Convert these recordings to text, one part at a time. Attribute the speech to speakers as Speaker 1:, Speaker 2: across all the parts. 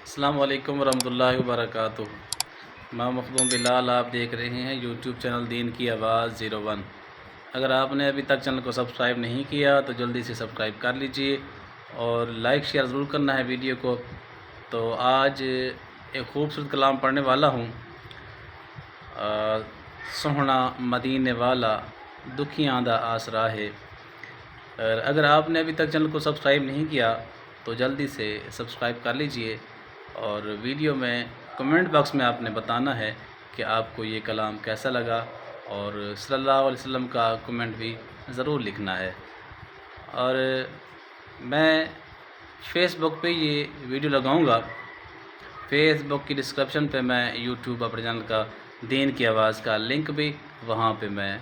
Speaker 1: अस्सलाम वालेकुम वरहमतुल्लाहि वबरकातुहू। मैं मखदूम बिलाल, आप देख रहे हैं यूट्यूब चैनल दीन की आवाज़ 01। अगर आपने अभी तक चैनल को सब्सक्राइब नहीं किया तो जल्दी से सब्सक्राइब कर लीजिए और लाइक शेयर ज़रूर करना है वीडियो को। तो आज एक खूबसूरत कलाम पढ़ने वाला हूँ। सोहना मदीने वाला दुखियां दा आसरा है। और अगर आपने अभी तक चैनल को सब्सक्राइब नहीं किया तो जल्दी से सब्सक्राइब कर लीजिए और वीडियो में कमेंट बॉक्स में आपने बताना है कि आपको ये कलाम कैसा लगा और सल्लल्लाहु अलैहि वसल्लम का कमेंट भी ज़रूर लिखना है। और मैं फ़ेसबुक पे ये वीडियो लगाऊंगा। फ़ेसबुक की डिस्क्रिप्शन पे मैं यूट्यूब अपने चैनल का दीन की आवाज़ का लिंक भी वहाँ पे मैं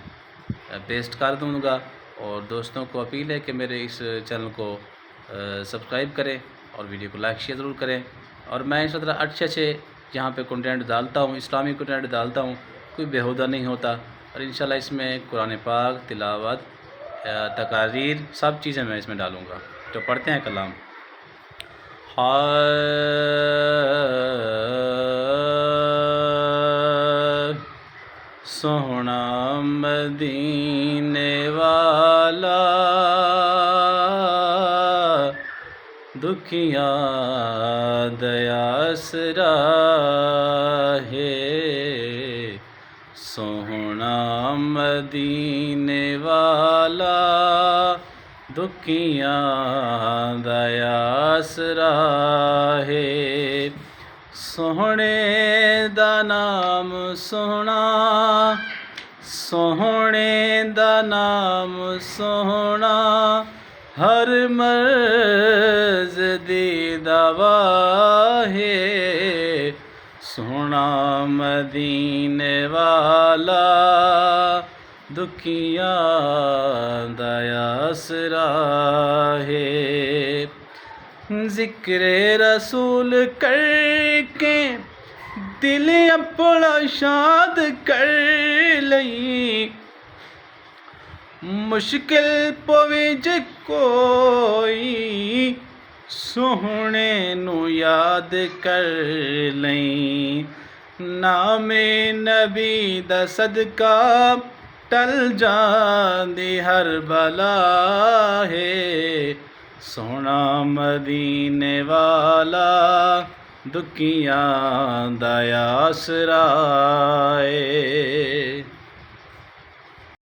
Speaker 1: पेस्ट कर दूँगा। और दोस्तों को अपील है कि मेरे इस चैनल को सब्सक्राइब करें और वीडियो को लाइक शेयर ज़रूर करें। और मैं इस तरह अच्छे यहाँ पे कंटेंट डालता हूँ, इस्लामी कंटेंट डालता हूँ, कोई बेहुदा नहीं होता। और इंशाल्लाह इसमें कुरान पाक, तिलावत, तकारीर सब चीज़ें मैं इसमें डालूँगा। तो पढ़ते हैं कलाम। सोहना मदीने वाला दुखियां दयासरा है। सोहना मदीने वाला दुखियां दयासरा है। सोहने दा नाम सोहना, सोहने दा नाम सोहना, हर मर्ज़ दी दवा है। सोहना मदीने वाला दुखियां दयासरा है। ज़िक्रे रसूल करके दिल अपना शाद कर लई, मुश्किल पवे जे कोई सोहने नू याद कर लई। नामे नबी दा सदका टल जांदी हर बला है। सोहना मदीने वाला दुखियां दा आसरा है।